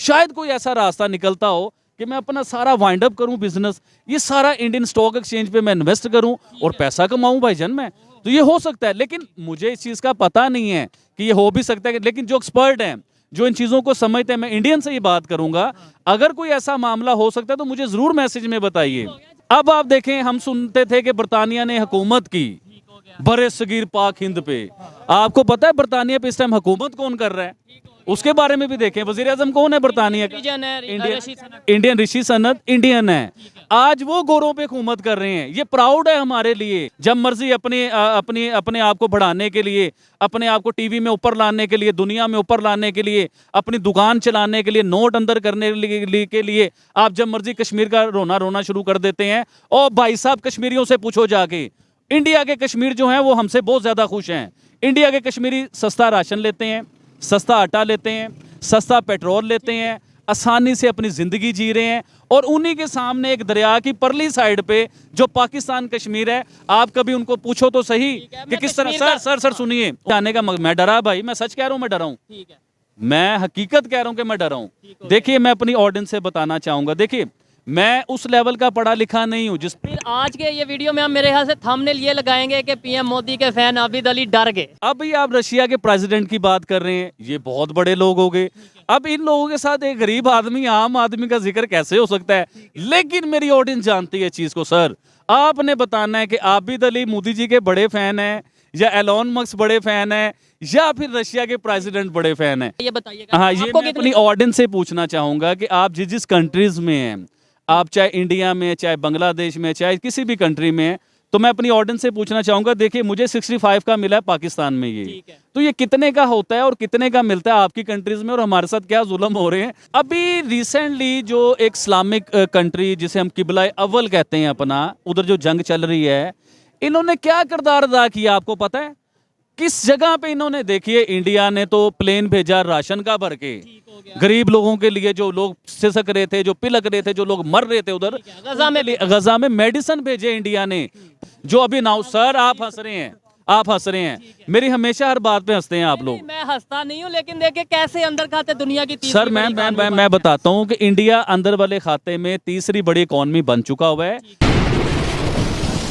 शायद कोई ऐसा रास्ता निकलता हो कि मैं अपना सारा वाइंड अप करूं बिजनेस, ये सारा इंडियन स्टॉक एक्सचेंज पे मैं इन्वेस्ट करूं और पैसा कमाऊं भाईजान मैं। तो ये हो सकता है, लेकिन मुझे इस चीज़ का पता नहीं है कि ये हो भी सकता है। लेकिन जो एक्सपर्ट हैं, जो इन चीज़ों को समझते हैं, मैं इंडियन से ही बात करूंगा, अगर कोई ऐसा मामला हो सकता है तो मुझे ज़रूर मैसेज में बताइए। अब आप देखें, हम सुनते थे कि बरतानिया ने हुकूमत की बरे सगीर पाक हिंद पे। आपको पता है बरतानिया पे इस टाइम हुकूमत कौन कर रहा है? उसके बारे में भी देखें। वजीर आजम कौन है बरतानिया का? इंडियन ऋषि सनत इंडियन है। आज वो गोरों पे हुकूमत कर रहे हैं। ये प्राउड है हमारे लिए। जब मर्जी अपने आप को बढ़ाने के लिए, अपने आप को टीवी में ऊपर लाने के लिए, दुनिया में ऊपर लाने के लिए, अपनी दुकान चलाने के लिए, नोट अंदर करने के लिए आप जब मर्जी कश्मीर का रोना शुरू कर देते हैं। और भाई साहब, कश्मीरियों से पूछो जाके, इंडिया के कश्मीर जो हैं वो हमसे बहुत ज़्यादा खुश हैं। इंडिया के कश्मीरी सस्ता राशन लेते हैं, सस्ता आटा लेते हैं, सस्ता पेट्रोल लेते हैं, आसानी से अपनी ज़िंदगी जी रहे हैं। और उन्हीं के सामने एक दरिया की परली साइड पे जो पाकिस्तान कश्मीर है, आप कभी उनको पूछो तो सही कि किस तरह। सर सुनिए, जाने का मैं डरा भाई, मैं सच कह रहा हूँ, मैं डरा हूँ, मैं हकीकत कह रहा हूँ कि मैं डरा हूँ। देखिए, मैं अपनी ऑडियंस से बताना चाहूँगा, देखिए मैं उस लेवल का पढ़ा लिखा नहीं हूँ जिस। फिर आज के ये वीडियो में हम मेरे ख्याल से थंबनेल ये लगाएंगे कि पीएम मोदी के फैन आबिद अली डर गए। अभी आप रशिया के प्रेसिडेंट की बात कर रहे हैं, ये बहुत बड़े लोग हो गए। अब इन लोगों के साथ एक गरीब आदमी, आम आदमी का जिक्र कैसे हो सकता है? लेकिन मेरी ऑडियंस जानती है चीज को। सर, आपने बताना है कि आबिद अली मोदी जी के बड़े फैन हैं, या एलोन मस्क बड़े फैन है, या फिर रशिया के प्रेसिडेंट बड़े फैन है? ये बताइएगा। हाँ, ये मैं अपनी ऑडियंस से पूछना चाहूंगा कि आप जिस जिस कंट्रीज में हैं, आप चाहे इंडिया में, चाहे बांग्लादेश में, चाहे किसी भी कंट्री में, तो मैं अपनी ऑडियंस से पूछना चाहूंगा, देखिए मुझे 65 का मिला है पाकिस्तान में, ये तो ये कितने का होता है और कितने का मिलता है आपकी कंट्रीज में, और हमारे साथ क्या जुल्म हो रहे हैं? अभी रिसेंटली जो एक इस्लामिक कंट्री जिसे हम किबला अव्वल कहते हैं अपना, उधर जो जंग चल रही है, इन्होंने क्या किरदार अदा किया आपको पता है? किस जगह पे इन्होंने, देखिए इंडिया ने तो प्लेन भेजा राशन का भर के गरीब लोगों के लिए, जो लोग सिसक रहे थे, जो पिलक रहे थे, जो लोग मर रहे थे उधर गजा में मेडिसिन भेजे इंडिया ने। जो अभी नाउ, सर आप हंस रहे हैं, आप हंस रहे हैं, मेरी हमेशा हर बात पे हंसते हैं आप लोग। मैं हंसता नहीं हूँ, लेकिन देखिए कैसे अंदर खाते दुनिया की तीसरी सर मैं बताता हूँ कि इंडिया अंदर वाले खाते में तीसरी बड़ी इकॉनमी बन चुका हुआ है।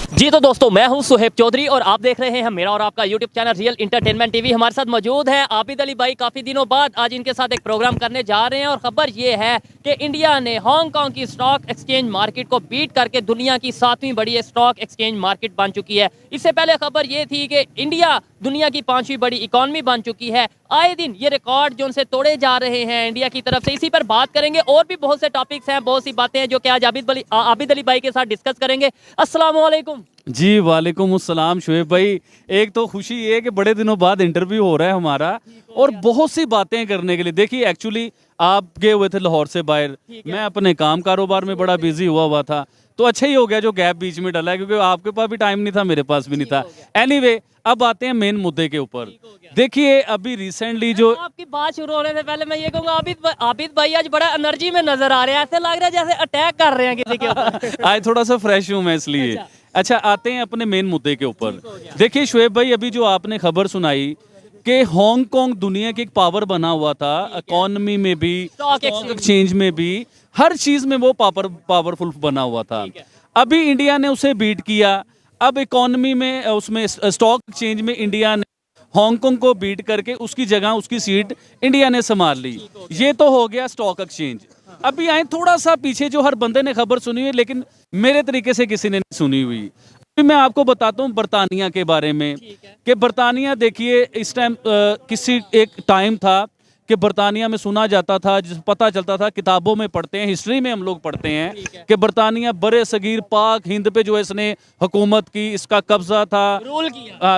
जी तो दोस्तों, मैं हूं सुहेब चौधरी और आप देख रहे हैं मेरा और आपका YouTube channel real entertainment TV. हमारे साथ मौजूद है आबिद अली भाई। काफ़ी दिनों बाद आज इनके साथ एक प्रोग्राम करने जा रहे हैं और ख़बर ये है कि इंडिया ने हांगकांग की स्टॉक एक्सचेंज मार्केट को बीट करके दुनिया की 7वीं बड़ी स्टॉक एक्सचेंज मार्केट बन चुकी है। इससे पहले खबर ये थी कि इंडिया दुनिया की 5वीं बड़ी इकॉनमी बन चुकी है। आए दिन ये रिकॉर्ड जो उनसे तोड़े जा रहे हैं इंडिया की तरफ से, इसी पर बात करेंगे। और भी बहुत से टॉपिक्स हैं, बहुत सी बातें हैं जो कि आज आबिद अली भाई के साथ डिस्कस करेंगे। अस्सलाम वालेकुम। जी वालेकुम अस्सलाम शुएब भाई। एक तो खुशी ये है कि बड़े दिनों बाद इंटरव्यू हो रहा है हमारा, और बहुत सी बातें करने के लिए। देखिए एक्चुअली आप गए हुए थे लाहौर से बाहर, मैं अपने काम कारोबार में बड़ा बिजी हुआ था, तो अच्छा ही हो गया जो गैप बीच में डला है, क्योंकि आपके पास भी टाइम नहीं था, मेरे पास भी नहीं था। एनीवे, अब आते हैं मेन मुद्दे के ऊपर। देखिए अभी रिसेंटली जो आपकी बात शुरू होने से पहले मैं ये कहूँगा, आबिद भाई आज बड़ा एनर्जी में नजर आ रहे हैं, ऐसे लग रहा है जैसे अटैक कर रहे हैं किसी के ऊपर। आज थोड़ा सा फ्रेश हूँ मैं इसलिए। अच्छा, आते हैं अपने मेन मुद्दे के ऊपर। देखिए शुएब भाई, अभी जो आपने खबर सुनाई कि हांगकांग दुनिया की एक पावर बना हुआ था, इकोनॉमी में भी, स्टॉक एक्सचेंज में भी, हर चीज में वो पावरफुल बना हुआ था। अभी इंडिया ने उसे बीट किया। अब इकोनॉमी में, उसमें स्टॉक एक्सचेंज में इंडिया ने हांगकांग को बीट करके उसकी जगह, उसकी सीट इंडिया ने संभाल ली। ये तो हो गया स्टॉक एक्सचेंज। अभी आए थोड़ा सा पीछे, जो हर बंदे ने खबर सुनी हुई, लेकिन मेरे तरीके से किसी ने नहीं सुनी हुई। मैं आपको बताता हूँ बरतानिया के बारे में कि बरतानिया, देखिए इस टाइम किसी एक टाइम था कि बरतानिया में सुना जाता था, जिस पता चलता था, किताबों में पढ़ते हैं, हिस्ट्री में हम लोग पढ़ते हैं कि बरतानिया बरे सगीर पाक हिंद पे जो इसने हुकूमत की, इसका कब्जा था,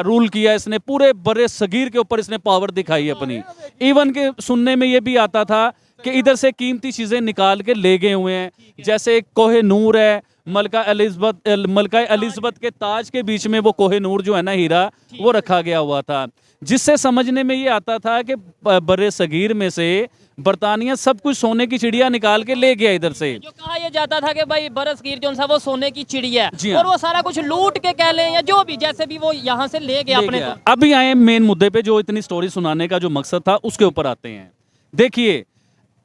रूल किया इसने, पूरे बरे सगीर के ऊपर इसने पावर दिखाई अपनी। इवन के सुनने में ये भी आता था कि इधर से कीमती चीजें निकाल के ले गए हुए हैं, जैसे कोहे नूर है, मलका एलिज़ाबेथ के ताज के बीच में वो कोहे नूर जो है ना, हीरा, वो रखा गया हुआ था, जिससे समझने में ये आता था कि बरे सगीर में से बरतानिया सब कुछ सोने की चिड़िया निकाल के ले गया इधर से। जो कहा यह जाता था कि भाई बरसगीर जो वो सोने की चिड़िया है, और वो सारा कुछ लूट के कह लें या जो भी, जैसे भी वो यहाँ से ले गया अपने। अभी आए मेन मुद्दे पे, जो इतनी स्टोरी सुनाने का जो मकसद था, उसके ऊपर आते हैं। देखिए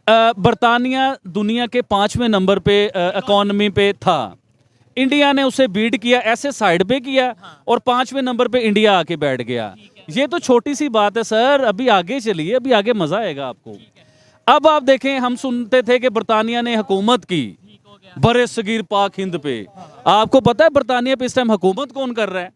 बरतानिया दुनिया के 5वें नंबर पे इकोनॉमी पे था। इंडिया ने उसे बीट किया, ऐसे साइड पे किया और 5वें नंबर पे इंडिया आके बैठ गया। ये तो छोटी सी बात है सर, अभी आगे चलिए, अभी आगे मजा आएगा आपको। अब आप देखें, हम सुनते थे कि बरतानिया ने हुकूमत की बरे सगीर पाक हिंद पे। आपको पता है बरतानिया पे इस टाइम हुकूमत कौन कर रहा है?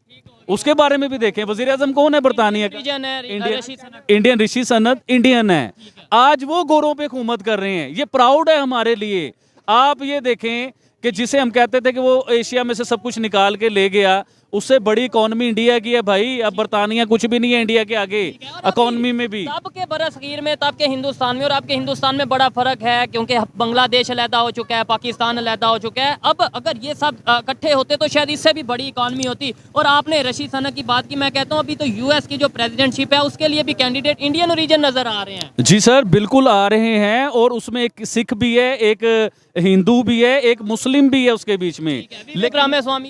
उसके बारे में भी देखें। वजीर आजम कौन है बरतानिया का? इंडियन ऋषि सनत इंडियन है। आज वो गोरों पे हुकूमत कर रहे हैं। ये प्राउड है हमारे लिए। आप ये देखें कि जिसे हम कहते थे कि वो एशिया में से सब कुछ निकाल के ले गया, उससे बड़ी इकोनॉमी इंडिया की है भाई। अब बरतानिया कुछ भी नहीं है इंडिया के आगे इकोनॉमी में भी। तब के बरसगीर में, तब के हिंदुस्तान में और आपके हिंदुस्तान में बड़ा फर्क है, क्योंकि बांग्लादेश अलहदा हो चुका है, पाकिस्तान अलहदा हो चुका है। अब अगर ये सब इकट्ठे होते तो शायद इससे भी बड़ी इकोनॉमी होती। और आपने रशीद सनत की बात की, मैं कहता हूँ अभी तो यूएस की जो प्रेसिडेंटशिप है उसके लिए भी कैंडिडेट इंडियन ओरिजिन नजर आ रहे हैं। जी सर, बिल्कुल आ रहे हैं। और उसमें एक सिख भी है, एक हिंदू भी है, एक मुस्लिम भी है उसके बीच में।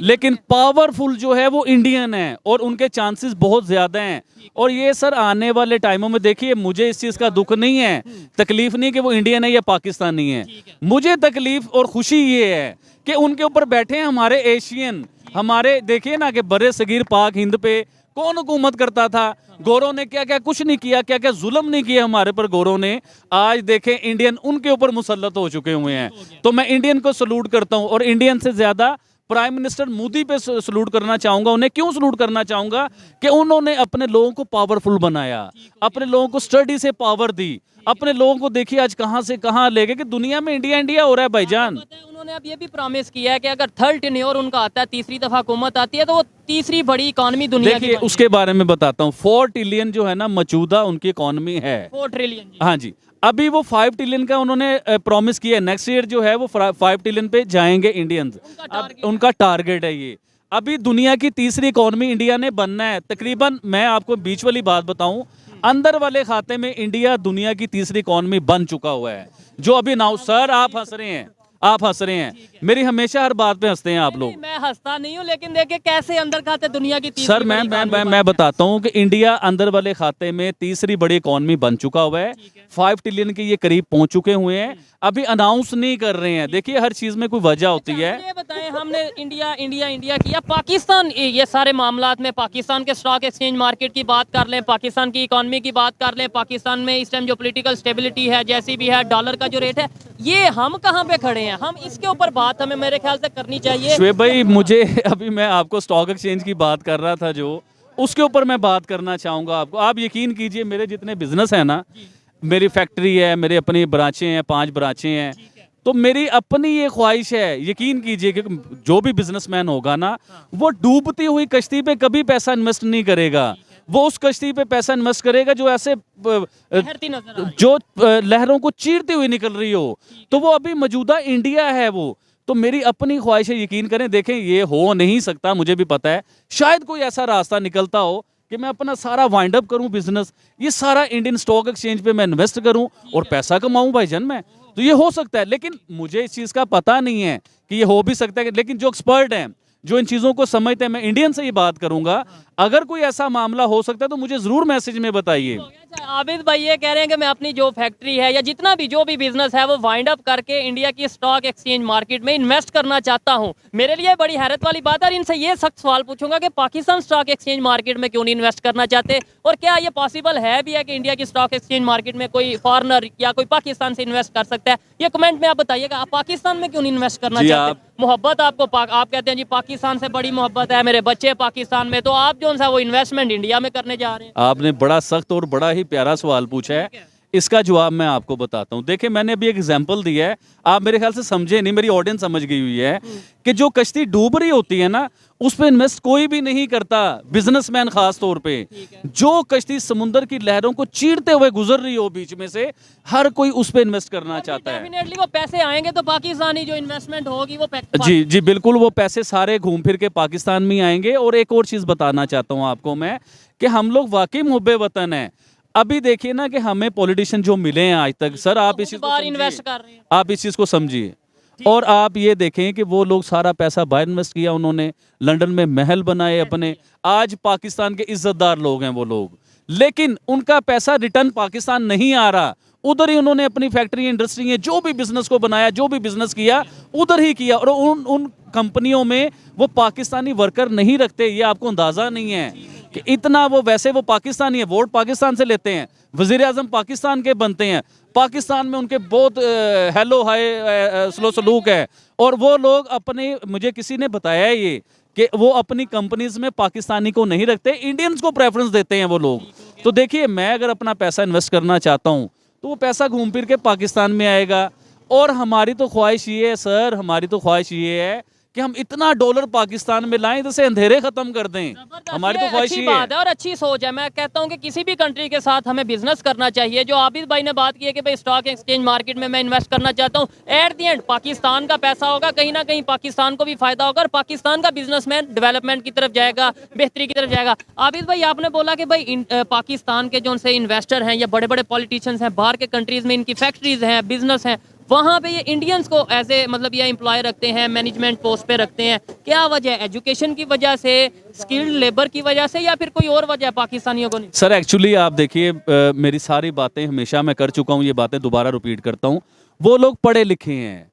लेकिन पावरफुल जो है वो इंडियन है और उनके चांसेस बहुत ज्यादा हैं। और ये सर आने वाले टाइमों में देखिए, मुझे इस चीज का दुख नहीं है, तकलीफ नहीं कि वो इंडियन है या पाकिस्तानी है। मुझे तकलीफ और खुशी ये है कि उनके ऊपर बैठे हैं हमारे एशियन। हमारे देखिए ना कि बड़े सगीर पाक हिंद पे कौन हुकूमत करता था? गोरों ने क्या क्या कुछ नहीं किया, क्या क्या जुल्म नहीं किया हमारे पर गोरों ने। आज देखें इंडियन उनके ऊपर मुसल्लत हो चुके हुए हैं। तो मैं इंडियन को सलूट करता हूं और इंडियन से ज्यादा प्राइम मिनिस्टर मोदी पे सलूट करना चाहूंगा। उन्हें क्यों सलूट करना चाहूंगा? कि उन्होंने अपने लोगों को पावरफुल बनाया, अपने लोगों को स्टडी से पावर दी, अपने लोगों को देखिए आज कहां से कहां ले गए कि दुनिया में इंडिया इंडिया हो रहा है भाईजान। उन्होंने अब ये भी प्रॉमिस किया है कि अगर थर्ड टेन्योर उनका आता है, तीसरी दफा हुकूमत आती है, तो वो तीसरी बड़ी इकोनॉमी दुनिया की। उसके बारे में बताता हूँ। 4 ट्रिलियन जो है ना मौजूदा उनकी इकोनॉमी है। 4 ट्रिलियन। हाँ जी। अभी वो 5 ट्रिलियन का उन्होंने प्रॉमिस किया है। नेक्स्ट ईयर जो है वो 5 ट्रिलियन पे जाएंगे इंडियंस। उनका टारगेट है ये। अभी दुनिया की तीसरी इकोनॉमी इंडिया ने बनना है तकरीबन। मैं आपको बीच वाली बात बताऊं, अंदर वाले खाते में इंडिया दुनिया की तीसरी इकोनॉमी बन चुका हुआ है। जो अभी नाउ सर आप हंस रहे हैं, आप हंस रहे हैं। मेरी हमेशा हर बात पे हंसते हैं आप लोग। मैं हंसता नहीं हूँ, लेकिन देखिए कैसे अंदर खाते दुनिया की तीसरी सर मैं बताता हूँ कि इंडिया अंदर वाले खाते में तीसरी बड़ी इकोनॉमी बन चुका हुआ है। 5 ट्रिलियन के ये करीब पहुंच चुके हुए हैं। अभी अनाउंस नहीं कर रहे हैं। देखिए हर चीज में कोई वजह होती है। ये बताएं, हमने इंडिया इंडिया इंडिया किया, पाकिस्तान ये सारे मामलात में पाकिस्तान के स्टॉक एक्सचेंज मार्केट की बात कर लें, पाकिस्तान की इकोनॉमी की बात कर लें, पाकिस्तान में इस टाइम जो पॉलिटिकल स्टेबिलिटी है जैसी भी है, डॉलर का जो रेट है, ये हम कहाँ पे खड़े हैं? हम इसके ऊपर बात हमें मेरे ख्याल से करनी चाहिए। शुएब भाई, मुझे अभी मैं आपको स्टॉक एक्सचेंज की बात कर रहा था, जो उसके ऊपर मैं बात करना चाहूँगा आपको। आप यकीन कीजिए, मेरे जितने बिजनेस है ना, मेरी फैक्ट्री है, मेरे अपनी ब्रांचें हैं, 5 ब्रांचें हैं, तो मेरी अपनी ये ख्वाहिश है, यकीन कीजिए कि जो भी बिजनेसमैन होगा ना, वो डूबती हुई कश्ती पे कभी पैसा इन्वेस्ट नहीं करेगा। वो उस कश्ती पे पैसा इन्वेस्ट करेगा जो ऐसे जो लहरों को चीरती हुई निकल रही हो। तो वो अभी मौजूदा इंडिया है वो। तो मेरी अपनी ख्वाहिश है, यकीन करें, देखें ये हो नहीं सकता, मुझे भी पता है। शायद कोई ऐसा रास्ता निकलता हो कि मैं अपना सारा वाइंड अप करूं बिजनेस, ये सारा इंडियन स्टॉक एक्सचेंज पे मैं इन्वेस्ट करूं और पैसा कमाऊं भाईजान मैं। तो ये हो सकता है, लेकिन मुझे इस चीज़ का पता नहीं है कि ये हो भी सकता है। लेकिन जो एक्सपर्ट हैं, जो इन चीज़ों को समझते हैं, मैं इंडियन से ही बात करूंगा। अगर कोई ऐसा मामला हो सकता है तो मुझे ज़रूर मैसेज में बताइए। आबिद भाई ये कह रहे हैं कि मैं अपनी जो फैक्ट्री है या जितना भी जो भी बिजनेस है वो वाइंड अप करके इंडिया की स्टॉक एक्सचेंज मार्केट में इन्वेस्ट करना चाहता हूं। मेरे लिए बड़ी हैरत वाली बात है। इनसे ये सख्त सवाल पूछूंगा कि पाकिस्तान स्टॉक एक्सचेंज मार्केट में क्यों नहीं इन्वेस्ट करना चाहते, और क्या ये पॉसिबल है भी है कि इंडिया की स्टॉक एक्सचेंज मार्केट में कोई फॉरनर या कोई पाकिस्तान से इन्वेस्ट कर सकता है? ये कमेंट में आप बताइएगा, आप पाकिस्तान में क्यों नहीं इन्वेस्ट करना चाहते? मोहब्बत आपको आप कहते हैं जी पाकिस्तान से बड़ी मोहब्बत है, मेरे बच्चे पाकिस्तान में, तो आप जो सा वो इन्वेस्टमेंट इंडिया में करने जा रहे हैं। आपने बड़ा सख्त और बड़ा ही प्यारा सवाल पूछा है। इसका जवाब मैं आपको बताता हूं। देखिए, मैंने अभी एक एग्जांपल दिया है, आप मेरे ख्याल से समझे नहीं, मेरी ऑडियंस समझ गई हुई है कि जो कश्ती डूब रही होती है ना, उस पे इन्वेस्ट कोई भी नहीं करता, बिजनेसमैन खास तौर पे। जो कश्ती समुद्र की लहरों को चीरते हुए गुजर रही हो बीच में से, हर कोई उस पे इन्वेस्ट करना चाहता है। डेफिनेटली वो पैसे आएंगे तो पाकिस्तानी जो इन्वेस्टमेंट होगी वो जी जी बिल्कुल, वो पैसे सारे घूम फिर के पाकिस्तान में आएंगे। और एक और चीज बताना चाहता हूँ आपको मैं, कि हम लोग वाकई मुहब्बे वतन है। अभी देखिए ना कि हमें पॉलिटिशियन जो मिले हैं आज तक, सर आप इस चीज को इन्वेस्ट कर रहे हैं, आप इस चीज को समझिए। और आप ये देखें कि वो लोग सारा पैसा बाहर इन्वेस्ट किया, उन्होंने लंदन में महल बनाए अपने। आज पाकिस्तान के इज्जतदार लोग हैं वो लोग, लेकिन उनका पैसा रिटर्न पाकिस्तान नहीं आ रहा। उधर ही उन्होंने अपनी फैक्ट्री इंडस्ट्री है, जो भी बिजनेस को बनाया, जो भी बिजनेस किया उधर ही किया। और उन कंपनियों में वो पाकिस्तानी वर्कर नहीं रखते, ये आपको अंदाजा नहीं है कि इतना वो, वैसे वो पाकिस्तानी है, वोट पाकिस्तान से लेते हैं, वजीर आजम पाकिस्तान के बनते हैं, पाकिस्तान में उनके बहुत हेलो हाय स्लो सलूक है। और वो लोग अपने, मुझे किसी ने बताया है ये कि वो अपनी कंपनीज में पाकिस्तानी को नहीं रखते, इंडियंस को प्रेफरेंस देते हैं वो लोग। तो देखिए, मैं अगर अपना पैसा इन्वेस्ट करना चाहता हूँ तो वो पैसा घूम फिर के पाकिस्तान में आएगा। और हमारी तो ख्वाहिश ये है सर, हमारी तो ख्वाहिश ये है कि हम इतना डॉलर पाकिस्तान में लाएं जैसे अंधेरे खत्म कर दें। हमारी तो ख्वाहिश अच्छी ये बात है। है और अच्छी सोच है। मैं कहता हूं कि किसी भी कंट्री के साथ हमें बिजनेस करना चाहिए। जो आबिद भाई ने बात की है कि भाई स्टॉक एक्सचेंज मार्केट में मैं इन्वेस्ट करना चाहता हूं, एट द एंड पाकिस्तान का पैसा होगा, कहीं ना कहीं पाकिस्तान को भी फायदा होगा और पाकिस्तान का बिजनेसमैन डेवलपमेंट की तरफ जाएगा, बेहतरी की तरफ जाएगा। आबिद भाई, आपने बोला कि भाई पाकिस्तान के जो उनसे इन्वेस्टर हैं या बड़े बड़े पॉलिटिशियंस हैं, बाहर के कंट्रीज में इनकी फैक्ट्रीज हैं, बिजनेस हैं, वहाँ पे ये इंडियंस को एज ए मतलब ये एम्प्लॉय रखते हैं, मैनेजमेंट पोस्ट पे रखते हैं। क्या वजह है? एजुकेशन की वजह से, स्किल्ड लेबर की वजह से, या फिर कोई और वजह है पाकिस्तानियों को नहीं? सर एक्चुअली आप देखिए, मेरी सारी बातें हमेशा मैं कर चुका हूँ, ये बातें दोबारा रिपीट करता हूँ। वो लोग पढ़े लिखे हैं,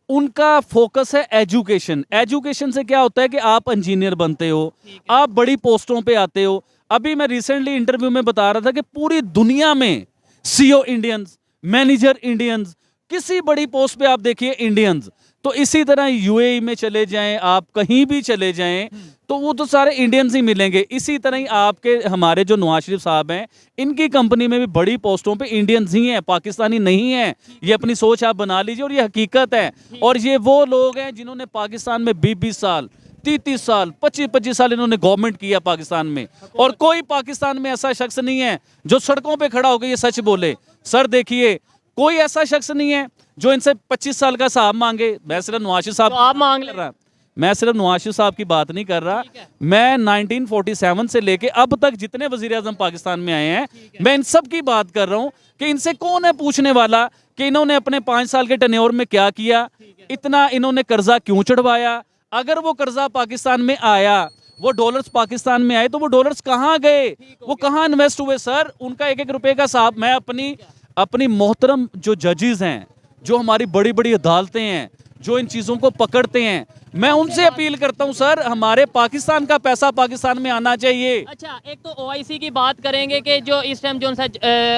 उनका फोकस है एजुकेशन। एजुकेशन से क्या होता है कि आप इंजीनियर बनते हो, आप बड़ी पोस्टों पे आते हो। अभी मैं रिसेंटली इंटरव्यू में बता रहा था कि पूरी दुनिया में सीईओ इंडियंस, मैनेजर इंडियंस, किसी बड़ी पोस्ट पे आप देखिए इंडियंस। तो इसी तरह यूएई में चले जाएं, आप कहीं भी चले जाएं तो वो तो सारे इंडियंस ही मिलेंगे। इसी तरह ही आपके हमारे जो नवाज शरीफ साहब हैं, इनकी कंपनी में भी बड़ी पोस्टों पे इंडियंस ही हैं, पाकिस्तानी नहीं हैं। ये अपनी सोच आप बना लीजिए और ये हकीकत है। और ये वो लोग हैं जिन्होंने पाकिस्तान में 20-20 साल, 30-30 साल, 25-25 साल इन्होंने गवर्नमेंट किया पाकिस्तान में। और कोई पाकिस्तान में ऐसा शख्स नहीं है जो सड़कों पे खड़ा होकर ये सच बोले। सर देखिए, कोई ऐसा शख्स नहीं है जो इनसे 25 साल का हिसाब मांगे। मैं सिर्फ नवाज शरीफ साहब, तो आप मांग ले रहा, मैं सिर्फ नवाज शरीफ साहब की बात नहीं कर रहा। मैं 1947 से लेके अब तक जितने वजीर आजम पाकिस्तान में आए हैं, मैं इन सब की बात कर रहा हूं कि इनसे कौन है पूछने वाला कि इन्होंने अपने 5 साल के टेन्योर में क्या किया, इतना इन्होंने कर्जा क्यों चढ़वाया। अगर वो कर्जा पाकिस्तान में आया, वो डॉलर्स पाकिस्तान में आए, तो वो डॉलर्स कहाँ गए, वो कहाँ इन्वेस्ट हुए। सर उनका एक एक रुपए का हिसाब मैं अपनी मोहतरम जो जजेस हैं, जो हमारी बड़ी बड़ी अदालतें हैं, जो इन चीज़ों को पकड़ते हैं, मैं उनसे अपील करता हूं सर, हमारे पाकिस्तान का पैसा पाकिस्तान में आना चाहिए। अच्छा, एक तो ओआईसी की बात करेंगे कि जो इस टाइम जो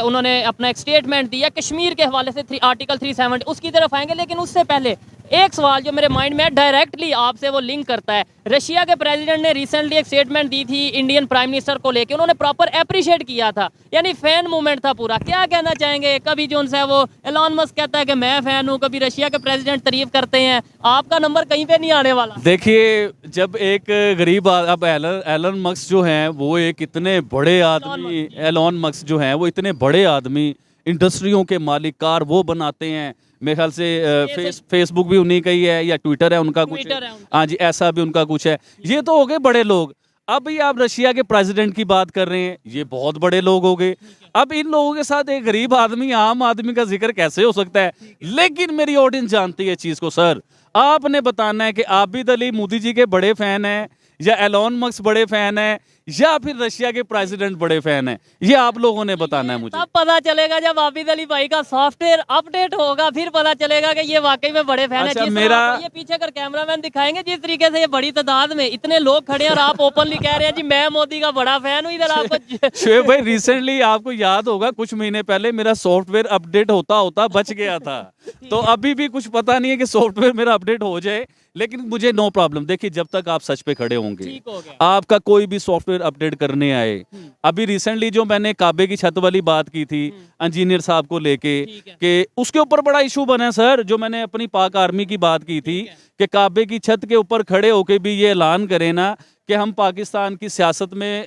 उन्होंने अपना एक स्टेटमेंट दिया कश्मीर के हवाले से, आर्टिकल 370, उसकी तरफ आएंगे। लेकिन उससे पहले एक सवाल जो मेरे माइंड में डायरेक्टली आपसे वो लिंक करता है। रशिया के प्रेसिडेंट ने रिसेंटली एक स्टेटमेंट दी थी इंडियन प्राइम मिनिस्टर को लेके, उन्होंने प्रॉपर अप्रिशिएट किया था, यानी फैन मूवमेंट था पूरा। क्या कहना चाहेंगे? कभी जो उनसे वो एलन मस्क कहता है कि मैं फैन हूँ, कभी रशिया के प्रेसिडेंट तारीफ करते हैं, आपका नंबर कहीं पे नहीं आने वाला। देखिए, जब एक गरीब अब एलन मस्क जो हैं वो एक इतने बड़े आदमी, एलन मस्क जो हैं वो इतने बड़े आदमी, इंडस्ट्रियों के मालिक, कार वो बनाते हैं। मेरे ख्याल से फेसबुक भी उन्हीं का ही है या ट्विटर है उनका कुछ, हाँ जी ऐसा भी उनका कुछ है। ये तो हो गए बड़े लोग। अब ये आप रशिया के प्रेसिडेंट की बात कर रहे हैं, ये बहुत बड़े लोग हो गए। अब इन लोगों के साथ एक गरीब आदमी, आम आदमी का जिक्र कैसे हो सकता है? लेकिन मेरी ऑडियंस जानती है चीज को। सर आपने बताना है कि आबिद अली मोदी जी के बड़े फैन हैं, या एलन मस्क बड़े फैन है, या फिर रशिया के प्रेसिडेंट बड़े फैन है, ये आप लोगों ने बताना है मुझे। तब पता चलेगा जब आबिद अली भाई का सॉफ्टवेयर अपडेट होगा, फिर पता चलेगा कि ये वाकई में बड़े फैन अच्छा, है। ये पीछे कर कैमरामैन दिखाएंगे, जिस तरीके से ये बड़ी तादाद में इतने लोग खड़े हैं और आप ओपनली कह रहे हैं जी मैं मोदी का बड़ा फैन हूँ। इधर आपको शोएब भाई, रिसेंटली आपको याद होगा कुछ महीने पहले मेरा सॉफ्टवेयर अपडेट होता होता बच गया था। तो अभी भी कुछ पता नहीं है कि सॉफ्टवेयर मेरा अपडेट हो जाए, लेकिन मुझे नो प्रॉब्लम। देखिए, जब तक आप सच पे खड़े होंगे, आपका कोई भी सॉफ्टवेयर अपडेट करने आए। अभी रिसेंटली जो मैंने काबे की छत वाली बात की थी इंजीनियर साहब को लेके, कि उसके ऊपर बड़ा इशू बना है सर। जो मैंने अपनी पाक आर्मी की बात की थी कि काबे की छत के ऊपर खड़े होके भी ये ऐलान करें ना कि हम पाकिस्तान की सियासत में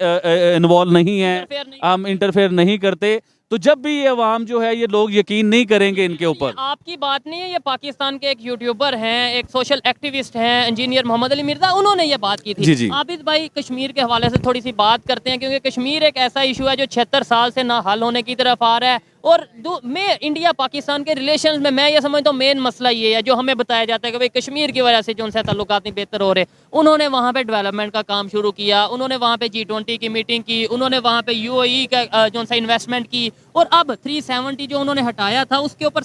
इन्वॉल्व नहीं हैं, हम इंटरफेयर नहीं करते, तो जब भी ये अवाम जो है, ये लोग यकीन नहीं करेंगे इनके ऊपर। आपकी बात नहीं है, ये पाकिस्तान के एक यूट्यूबर हैं, एक सोशल एक्टिविस्ट हैं, इंजीनियर मोहम्मद अली मिर्जा, उन्होंने ये बात की थी। जी जी। आबिद भाई, कश्मीर के हवाले से थोड़ी सी बात करते हैं, क्योंकि कश्मीर एक ऐसा इशू है जो 76 साल से ना हल होने की तरफ आ रहा है। और मैं इंडिया पाकिस्तान के रिलेशन में मैं ये समझता हूँ मेन मसला ये है जो हमें बताया जाता है कि भाई कश्मीर की वजह से जो उनसे ताल्लुकात नहीं बेहतर हो रहे। उन्होंने वहाँ पे डेवलपमेंट का काम शुरू किया, उन्होंने वहाँ पे G20 की मीटिंग की, उन्होंने वहाँ पे UAE का जो सा इन्वेस्टमेंट की, और अब 370 जो उन्होंने हटाया था उसके ऊपर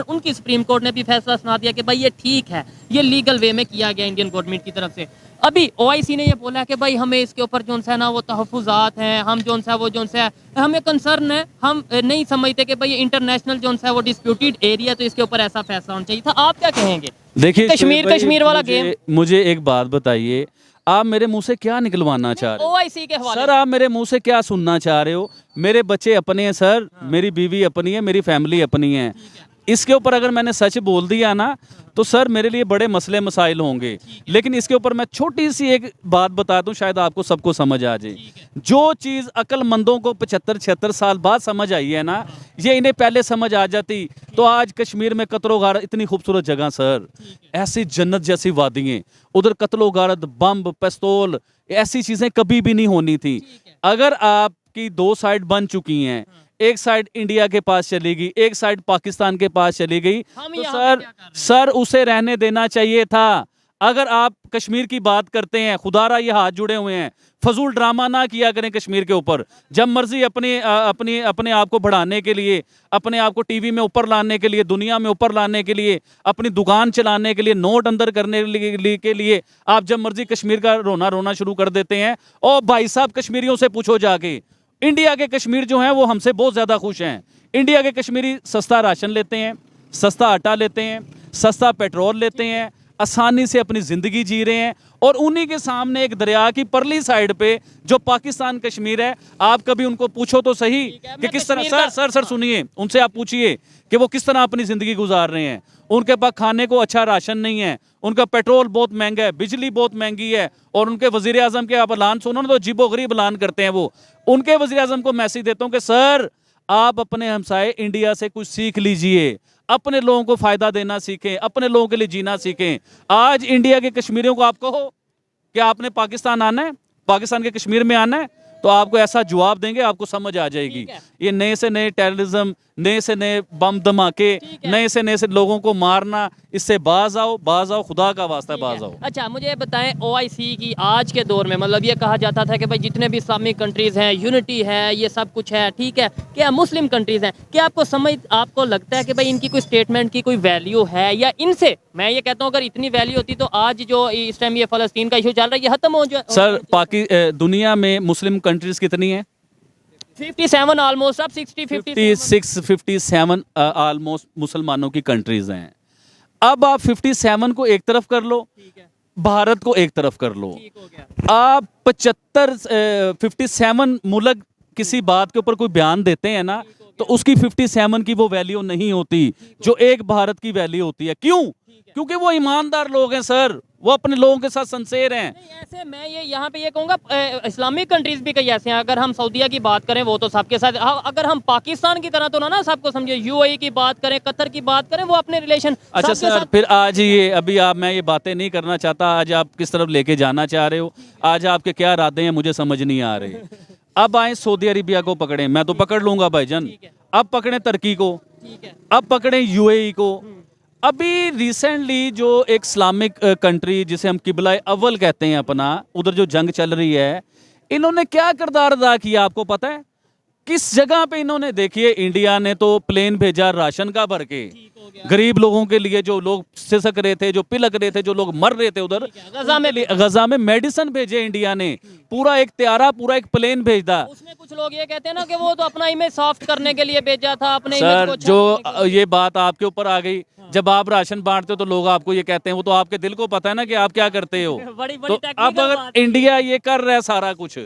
उनकी सुप्रीम कोर्ट ने भी फैसला सुना दिया कि भाई ये ठीक है, ये लीगल वे में किया गया इंडियन गवर्नमेंट की तरफ से। अभी OIC ने ये बोला कि भाई हमें इसके ऊपर जो है ना वो तहफ़्फ़ुज़ात हैं, हम जो है वो जो है हमें कंसर्न है, हम नहीं समझते कि भाई ये इंटरनेशनल जो है वो डिस्प्यूटेड एरिया, तो इसके ऊपर ऐसा फैसला होना चाहिए था। आप क्या कहेंगे? देखिए कश्मीर वाला गेम। मुझे एक बात बताइए, आप मेरे मुंह से क्या निकलवाना चाह रहे हो? OIC के हवाले सर आप मेरे मुंह से क्या सुनना चाह रहे हो? मेरे बच्चे अपने हैं सर, मेरी बीवी अपनी है, मेरी फैमिली अपनी है। इसके ऊपर अगर मैंने सच बोल दिया ना तो सर मेरे लिए बड़े मसले मसाइल होंगे। लेकिन इसके ऊपर मैं छोटी सी एक बात बता दूं, शायद आपको सबको समझ आ जाए। जो चीज़ अक्लमंदों को 75-76 साल बाद समझ आई है ना, ये इन्हें पहले समझ आ जाती तो आज कश्मीर में कत्लो गारत, इतनी खूबसूरत जगह सर, ऐसी जन्नत जैसी वादियाँ, उधर कत्लो गारत, बम, पिस्तौल, ऐसी चीज़ें कभी भी नहीं होनी थी। अगर आपकी 2 साइड बन चुकी हैं, एक साइड इंडिया के पास चली गई, एक साइड पाकिस्तान के पास चली गई, तो सर उसे रहने देना चाहिए था। अगर आप कश्मीर की बात करते हैं, खुदारा ये हाथ जुड़े हुए हैं, फजूल ड्रामा ना किया करें कश्मीर के ऊपर। जब मर्जी अपने आप को बढ़ाने के लिए, अपने आप को टीवी में ऊपर लाने के लिए, दुनिया में ऊपर लाने के लिए, अपनी दुकान चलाने के लिए, नोट अंदर करने के लिए आप जब मर्जी कश्मीर का रोना शुरू कर देते हैं। और भाई साहब कश्मीरियों से पूछो जाके, इंडिया के कश्मीर जो हैं वो हमसे बहुत ज़्यादा खुश हैं। इंडिया के कश्मीरी सस्ता राशन लेते हैं, सस्ता आटा लेते हैं, सस्ता पेट्रोल लेते हैं, आसानी से अपनी ज़िंदगी जी रहे हैं। और उन्हीं के सामने एक दरिया की परली साइड पे जो पाकिस्तान कश्मीर है, आप कभी उनको पूछो तो सही कि किस तरह, सर सुनिए, उनसे आप पूछिए कि वो किस तरह अपनी ज़िंदगी गुजार रहे हैं। उनके पास खाने को अच्छा राशन नहीं है, उनका पेट्रोल बहुत महंगा है, बिजली बहुत महंगी है, और उनके वज़ीर आज़म के आप ऐलान सुनो ना तो अजीबो गरीब ऐलान करते हैं वो। उनके वज़ीर आज़म को मैसेज देता हूँ कि सर आप अपने हमसाए इंडिया से कुछ सीख लीजिए, अपने लोगों को फ़ायदा देना सीखें, अपने लोगों के लिए जीना सीखें। आज इंडिया के कश्मीरियों को आप कहो कि आपने पाकिस्तान आना है, पाकिस्तान के कश्मीर में आना है, तो आपको ऐसा जवाब देंगे, आपको समझ आ जाएगी। ये नए से नए टेररिज्म, नए से नए बम धमाके, नए से लोगों को मारना, इससे बाज आओ, खुदा का वास्ता बाज आओ। अच्छा मुझे बताएं, OIC की आज के दौर में मतलब ये कहा जाता था कि भाई जितने भी इस्लामिक कंट्रीज़ हैं, यूनिटी है, ये सब कुछ है, ठीक है, क्या मुस्लिम कंट्रीज़ हैं, क्या आपको लगता है कि भाई इनकी कोई स्टेटमेंट की कोई वैल्यू है? या इनसे मैं ये कहता हूँ अगर इतनी वैल्यू होती तो आज जो इस टाइम ये फ़लस्तीन का इशू चल रहा है ये खत्म हो जाए। सर दुनिया में मुस्लिम कंट्रीज कितनी हैं? 57 ऑलमोस्ट, अब 57 ऑलमोस्ट मुसलमानों की कंट्रीज हैं। अब आप 57 को एक तरफ कर लो, भारत को एक तरफ कर लो, आप 57 मुल्क किसी बात के ऊपर कोई बयान देते हैं ना, तो उसकी 57 की वो वैल्यू नहीं होती जो एक भारत की वैल्यू होती है। क्यों? क्योंकि वो ईमानदार लोग हैं सर, वो अपने लोगों के साथ सिंसेर हैं। ऐसे मैं ये यहाँ पे ये कहूँगा इस्लामिक कंट्रीज भी कई ऐसे हैं। अगर हम सऊदीया की बात करें वो तो सबके साथ, अगर हम पाकिस्तान की तरह तो ना सबको समझे, UAE की बात करें, कतर की बात करें, वो अपने रिलेशन। अच्छा सर, फिर आज ये अभी मैं ये बातें नहीं करना चाहता, आज आप किस तरफ लेके जाना चाह रहे हो, आज आपके क्या इरादे हैं मुझे समझ नहीं आ रहे। अब आए सऊदी अरेबिया को पकड़े, मैं तो पकड़ लूंगा भाईजान, अब पकड़े तुर्की को, अब पकड़े UAE को। अभी रिसेंटली जो एक इस्लामिक कंट्री जिसे हम किबला अव्वल कहते हैं अपना, उधर जो जंग चल रही है, इन्होंने क्या किरदार अदा किया आपको पता है? किस जगह पे इन्होंने, देखिए इंडिया ने तो प्लेन भेजा राशन का भर के गरीब लोगों के लिए, जो लोग सिसक रहे थे, जो पिलक रहे थे, जो लोग मर रहे थे उधर गजा में मेडिसिन भेजे इंडिया ने, पूरा एक त्यारा, पूरा एक प्लेन भेजा। उसमें कुछ लोग ये कहते हैं ना कि वो तो अपना इमेज सॉफ्ट करने के लिए भेजा था, अपने सर जो ये बात आपके ऊपर आ गई, जब आप राशन बांटते हो तो लोग आपको ये कहते हैं, वो तो आपके दिल को पता है ना कि आप क्या करते हो। तो अब अगर इंडिया ये कर रहा है सारा कुछ,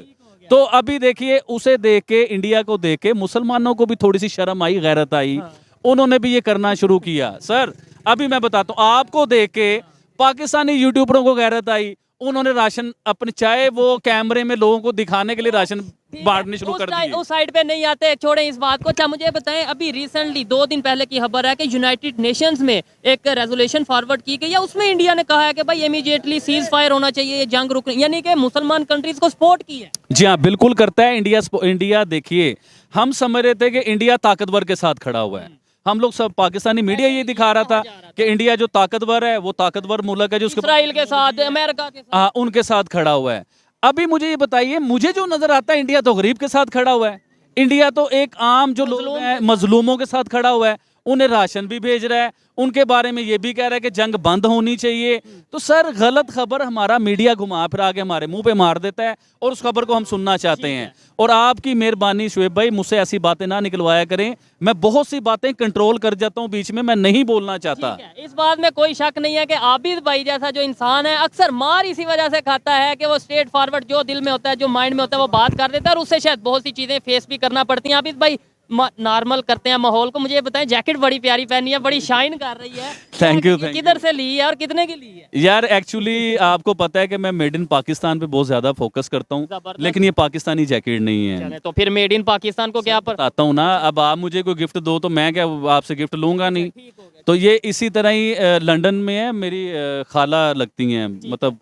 तो अभी देखिए उसे देख के, इंडिया को देख के मुसलमानों को भी थोड़ी सी शर्म आई, गैरत आई, उन्होंने भी ये करना शुरू किया। सर अभी मैं बताता हूँ, आपको देख के पाकिस्तानी यूट्यूबरों को गैरत आई, उन्होंने राशन अपने, चाहे वो कैमरे में लोगों को दिखाने के लिए राशन बांटने शुरू कर दिए। उस साइड पे नहीं आते, छोड़ें इस बात को। अच्छा मुझे बताएं, अभी रिसेंटली 2 दिन पहले की खबर है कि यूनाइटेड नेशंस में एक रेजोल्यूशन फॉरवर्ड की गई है, उसमें इंडिया ने कहा है कि भाई इमीडिएटली सीज फायर होना चाहिए, ये जंग रुक, यानी कि मुसलमान कंट्रीज को सपोर्ट की है। जी हाँ, बिल्कुल करता है इंडिया। देखिए, हम समझ रहे थे कि इंडिया ताकतवर के साथ खड़ा हुआ है। हम लोग सब, पाकिस्तानी मीडिया ये दिखा रहा था कि इंडिया जो ताकतवर है वो ताकतवर मुल्क है जो उसके इसराइल के साथ, अमेरिका के साथ, हाँ, उनके साथ खड़ा हुआ है। अभी मुझे ये बताइए, मुझे जो नजर आता है इंडिया तो गरीब के साथ खड़ा हुआ है। इंडिया तो एक आम जो लोग हैं मजलूमों के साथ खड़ा हुआ है, उन्हें राशन भी भेज रहा है, उनके बारे में ये भी कह रहा है कि जंग बंद होनी चाहिए। तो सर, गलत खबर हमारा मीडिया घुमा फिरा के हमारे मुंह पे मार देता है और उस खबर को हम सुनना चाहते हैं। और आपकी मेहरबानी शुएब भाई, मुझसे ऐसी बातें ना निकलवाया करें। मैं बहुत सी बातें कंट्रोल कर जाता हूं बीच में, मैं नहीं बोलना चाहता। इस बात में कोई शक नहीं है कि आबिद भाई जैसा जो इंसान है अक्सर मार इसी वजह से खाता है कि वो स्ट्रेट फॉरवर्ड जो दिल में होता है, जो माइंड में होता है, वो बात कर देता है और उससे शायद बहुत सी चीजें फेस भी करना पड़ती हैं। आबिद भाई नॉर्मल करते हैं माहौल को। मुझे ये बताएं, जैकेट बड़ी प्यारी पहनी है, बड़ी शाइन कर रही है। Thank you. किधर से ली है और कितने की ली है? यार एक्चुअली आपको पता है कि मैं मेड इन पाकिस्तान पे बहुत ज्यादा फोकस करता हूँ, लेकिन ये पाकिस्तानी जैकेट नहीं है। तो फिर मेड इन पाकिस्तान को क्या बताता हूँ ना। अब आप मुझे कोई गिफ्ट दो तो मैं क्या आपसे गिफ्ट लूंगा नहीं। तो ये इसी तरह ही लंदन में है, मेरी खाला लगती हैं, मतलब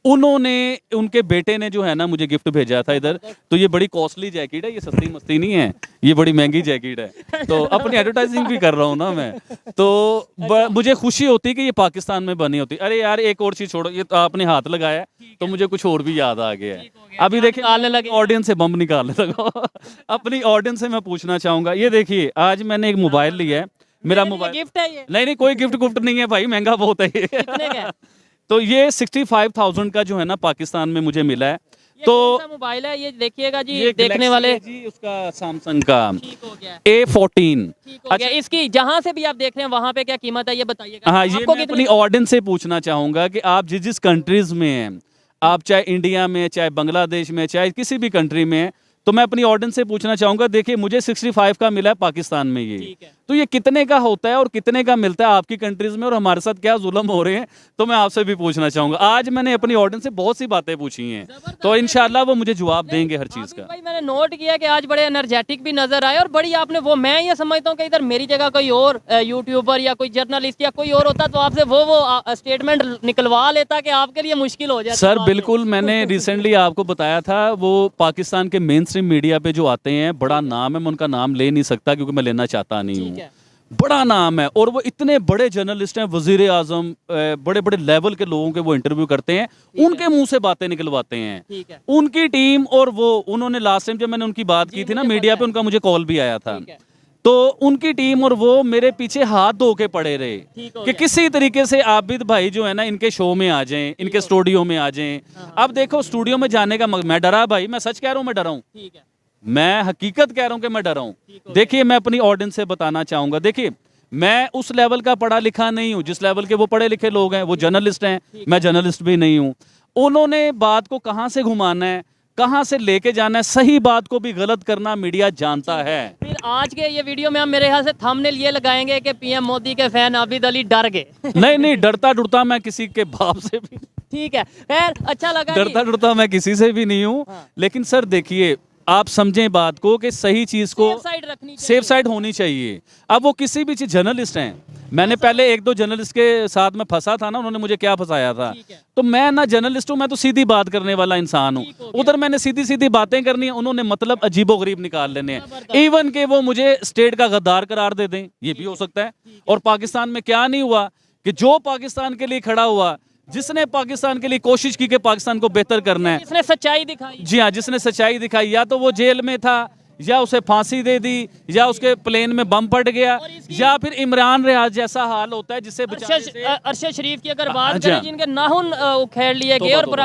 उन्होंने, उनके बेटे ने जो है ना मुझे गिफ्ट भेजा था इधर। तो ये बड़ी कॉस्टली जैकेट है, ये सस्ती मस्ती नहीं है, ये बड़ी महंगी जैकेट है। तो अपनी एडवर्टाइजिंग भी कर रहा हूँ ना मैं, तो मुझे खुशी होती है कि ये पाकिस्तान में बनी होती। अरे यार, एक और चीज छोड़ो, ये तो आपने हाथ लगाया तो मुझे कुछ और भी याद आ गया है। अभी देखिए, ऑडियंस से बम निकालने लगा। अपनी ऑडियंस से मैं पूछना चाहूंगा, ये देखिए, आज मैंने एक मोबाइल लिया है, मेरा मोबाइल गिफ्ट है ये? नहीं, कोई गिफ्ट नहीं है भाई, महंगा बहुत है ये। तो ये 65,000 का जो है ना पाकिस्तान में मुझे मिला है। तो मोबाइल है ये, देखिएगा जी, ये देखने वाले जी, उसका सैमसंग का A14। अच्छा, इसकी जहां से भी आप देख रहे हैं वहां पे क्या कीमत है ये बताइएगा। हाँ, ये मैं अपनी ऑडियंस से पूछना चाहूंगा कि आप जिस जिस कंट्रीज में हैं, आप चाहे इंडिया में, चाहे बांग्लादेश में, चाहे किसी भी कंट्री में हैं, तो मैं अपनी ऑडियंस से पूछना चाहूंगा, देखिए मुझे 65 का मिला है पाकिस्तान में ये, तो ये कितने का होता है और कितने का मिलता है आपकी कंट्रीज में, और हमारे साथ क्या जुल्म हो रहे हैं, तो मैं आपसे भी पूछना चाहूंगा। आज मैंने अपनी ऑडियंस से बहुत सी बातें पूछी हैं, तो इंशाल्लाह वो मुझे जवाब देंगे हर चीज का। भाई मैंने नोट किया कि आज बड़े एनर्जेटिक भी नजर आए और बड़ी आपने वो, मैं ये समझता हूँ कि इधर मेरी जगह कोई और यूट्यूबर या कोई जर्नलिस्ट या कोई और होता तो आपसे वो स्टेटमेंट निकलवा लेता कि आपके लिए मुश्किल हो जाए। सर बिल्कुल, मैंने रिसेंटली आपको बताया था, वो पाकिस्तान के मेन स्ट्रीम मीडिया पे जो आते हैं, बड़ा नाम है, मैं उनका नाम ले नहीं सकता क्योंकि मैं लेना चाहता नहीं हूँ, बड़ा नाम है, और वो इतने बड़े जर्नलिस्ट हैं, वजीर आजम, बड़े बड़े लेवल के लोगों के वो इंटरव्यू करते हैं, उनके मुंह से बातें निकलवाते हैं। उनकी टीम, और वो उन्होंने लास्ट टाइम जब मैंने उनकी बात की थी ना मीडिया पे, उनका मुझे कॉल भी आया था, तो उनकी टीम और वो मेरे पीछे हाथ धो के पड़े रहे कि किसी तरीके से आबिद भाई जो है ना इनके शो में आ जाएं, इनके स्टूडियो में आ जाएं। अब देखो, स्टूडियो में जाने का मैं डरा भाई, मैं सच कह रहा हूँ, मैं डरा हूँ, मैं हकीकत कह रहा हूँ कि मैं डरा हूँ। देखिए, मैं अपनी ऑडियंस से बताना चाहूंगा, देखिए मैं उस लेवल का पढ़ा लिखा नहीं हूँ जिस लेवल के वो पढ़े लिखे लोग हैं, वो जर्नलिस्ट हैं, मैं जर्नलिस्ट भी नहीं हूँ। उन्होंने बात को कहाँ से घुमाना है, कहाँ से लेके जाना है, सही बात को भी गलत करना मीडिया जानता है। फिर आज के ये वीडियो में हम मेरे ख्याल से थंबनेल ये लगाएंगे कि पीएम मोदी के फैन आबिद अली डर गए। नहीं, डरता डरता मैं किसी के बाप से भी, ठीक है, खैर अच्छा लगा, डरता डरता मैं किसी से भी नहीं हूँ। लेकिन सर देखिए, आप समझें बात को कि सही चीज को सेफ साइड होनी चाहिए। अब वो किसी भी चीज, जर्नलिस्ट हैं, मैंने पहले 1-2 जर्नलिस्ट के साथ में फंसा था ना, उन्होंने मुझे क्या फंसाया था, तो मैं ना जर्नलिस्ट हूँ, मैं तो सीधी बात करने वाला इंसान हूँ। उधर मैंने सीधी सीधी बातें करनी है, उन्होंने मतलब अजीबोगरीब निकाल लेने हैं, इवन के वो मुझे स्टेट का गद्दार करार दे दें, ये भी हो सकता है। और पाकिस्तान में क्या नहीं हुआ कि जो पाकिस्तान के लिए खड़ा हुआ, जिसने पाकिस्तान के लिए कोशिश की कि पाकिस्तान को बेहतर करना है, जिसने सच्चाई दिखाई, जी हाँ, जिसने सच्चाई दिखाई, या तो वो जेल में था, या उसे फांसी दे दी, या उसके प्लेन में बम फट गया, या फिर इमरान रियाज जैसा हाल होता है जिससे अरशद शरीफ की अगर बात करें, जिनके नाखून उखेड़ लिए गए। और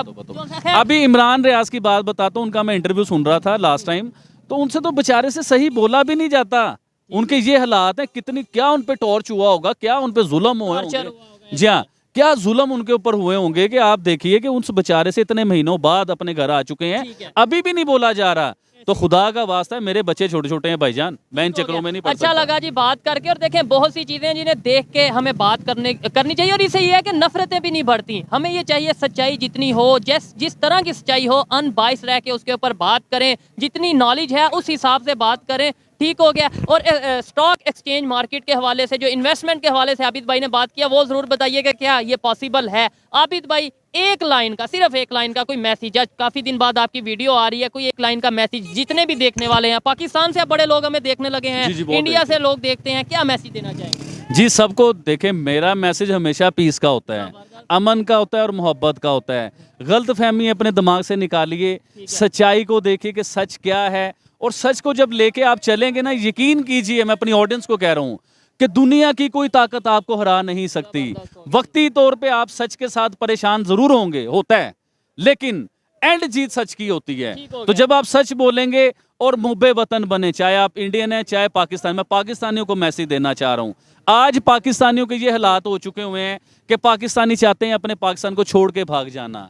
अभी इमरान रियाज की बात बताता हूँ, उनका मैं इंटरव्यू सुन रहा था लास्ट टाइम, तो उनसे तो बेचारे से सही बोला भी नहीं जाता। उनके ये हालात है, कितनी, क्या उन पे टॉर्च हुआ होगा, क्या उन पे जुल्म हुए होंगे, जी हाँ, क्या जुल्म उनके ऊपर हुए होंगे कि आप देखिए कि उस बेचारे से इतने महीनों बाद अपने घर आ चुके हैं, अभी भी नहीं बोला जा रहा। तो खुदा का वास्ता है, मेरे बच्चे छोटे छोटे हैं भाईजान, मैं इन चक्करों में नहीं पड़ अच्छा सकता। लगा जी बात करके। और देखें बहुत सी चीजें जिन्हें देख के हमें बात करनी चाहिए। और इससे ये है कि नफरतें भी नहीं बढ़ती। हमें ये चाहिए सच्चाई जितनी हो, जिस तरह की सच्चाई हो, अनबाइस रह के उसके ऊपर बात करें, जितनी नॉलेज है उस हिसाब से बात करें। ठीक हो गया। और स्टॉक एक्सचेंज मार्केट के हवाले से, जो इन्वेस्टमेंट के हवाले से आबिद भाई ने बात किया, वो जरूर बताइएगा क्या ये पॉसिबल है। आबिद भाई एक लाइन का, सिर्फ एक लाइन का कोई मैसेज, आज काफी दिन बाद आपकी वीडियो आ रही है, कोई एक लाइन का मैसेज जितने भी देखने वाले हैं, पाकिस्तान से बड़े लोग हमें देखने लगे हैं, जी, बहुत इंडिया से लोग देखते हैं, क्या मैसेज देना चाहेंगे? जी सबको देखें, मेरा मैसेज हमेशा पीस का होता है, अमन का होता है और मोहब्बत का होता है। गलत फहमी अपने दिमाग से निकालिए, सच्चाई को देखिए कि सच क्या है, और सच को जब लेके आप चलेंगे ना, यकीन कीजिए, मैं अपनी ऑडियंस को कह रहा हूँ कि दुनिया की कोई ताकत आपको हरा नहीं सकती। वक्ती तौर पे आप सच के साथ परेशान जरूर होंगे, होता है, लेकिन एंड जीत सच की होती है। तो जब आप सच बोलेंगे और मुहब्बे वतन बने, चाहे आप इंडियन हैं चाहे पाकिस्तान, मैं पाकिस्तानियों को मैसेज देना चाह रहा हूँ। आज पाकिस्तानियों के ये हालात हो चुके हुए हैं कि पाकिस्तानी चाहते हैं अपने पाकिस्तान को छोड़ के भाग जाना।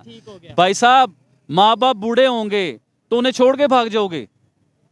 भाई साहब, माँ बाप बूढ़े होंगे तो उन्हें छोड़ के भाग जाओगे?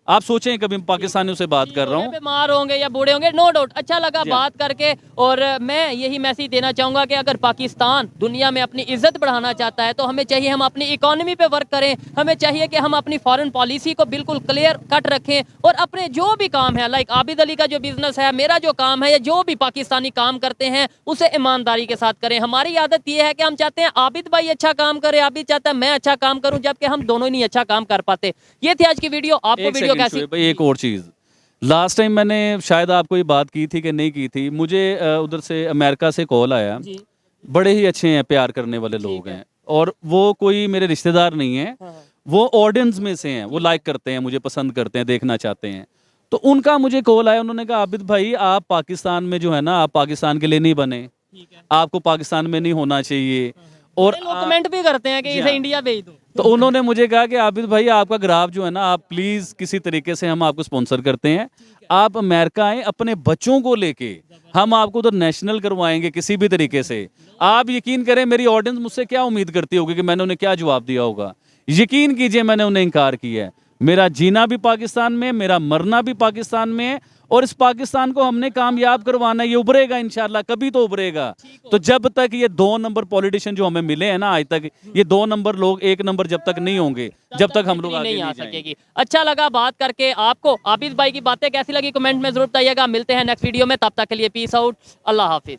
आप सोचें, कभी पाकिस्तानियों से बात कर रहा हूँ, बीमार होंगे या बूढ़े होंगे, नो डाउट। अच्छा लगा बात करके। और मैं यही मैसेज देना चाहूंगा कि अगर पाकिस्तान दुनिया में अपनी इज्जत बढ़ाना चाहता है तो हमें चाहिए हम अपनी इकोनॉमी पे वर्क करें। हमें चाहिए कि हम अपनी फॉरेन पॉलिसी को बिल्कुल क्लियर कट रखें, और अपने जो भी काम है, लाइक आबिद अली का जो बिजनेस है, मेरा जो काम है, या जो भी पाकिस्तानी काम करते हैं उसे ईमानदारी के साथ करें। हमारी आदत यह है कि हम चाहते हैं आबिद भाई अच्छा काम करे, आबिद चाहता है मैं अच्छा काम करूं, जबकि हम दोनों ही नहीं अच्छा काम कर पाते। ये थी आज की वीडियो। आपको वीडियो कैसी? भाई एक और चीज, लास्ट टाइम मैंने शायद आपको ये बात की थी कि नहीं की थी, मुझे उधर से अमेरिका से कॉल आया। बड़े ही अच्छे हैं, प्यार करने वाले लोग हैं, और वो कोई मेरे रिश्तेदार नहीं है, वो ऑडियंस में से हैं, वो लाइक करते हैं, मुझे पसंद करते हैं, देखना चाहते हैं। तो उनका मुझे कॉल आया, उन्होंने कहा आबिद भाई आप पाकिस्तान में जो है ना, आप पाकिस्तान के लिए नहीं बने, आपको पाकिस्तान में नहीं होना चाहिए। और लोग कमेंट भी करते हैं कि इसे इंडिया भेज दो। तो उन्होंने मुझे कहा कि आबिद भाई आपका ग्राफ जो है ना, आप प्लीज किसी तरीके से, हम आपको स्पॉन्सर करते हैं, आप अमेरिका आए अपने बच्चों को लेके, हम आपको उधर नेशनल करवाएंगे किसी भी तरीके से। आप यकीन करें, मेरी ऑडियंस मुझसे क्या उम्मीद करती होगी कि मैंने उन्हें क्या जवाब दिया होगा। यकीन कीजिए, मैंने उन्हें इनकार किया है। मेरा जीना भी पाकिस्तान में, मेरा मरना भी पाकिस्तान में है, और इस पाकिस्तान को हमने कामयाब करवाना है। ये उभरेगा इंशाल्लाह, कभी तो उभरेगा। तो जब तक ये 2 नंबर पॉलिटिशियन जो हमें मिले हैं ना आज तक, ये 2 नंबर लोग 1 नंबर जब तक नहीं होंगे, जब तक हम लोग आगे नहीं आ नहीं सकेगी। अच्छा लगा बात करके। आपको आबिद भाई की बातें कैसी लगी कमेंट में जरूर बताइएगा। मिलते हैं नेक्स्ट वीडियो में, तब तक के लिए पीस आउट, अल्लाह हाफिज।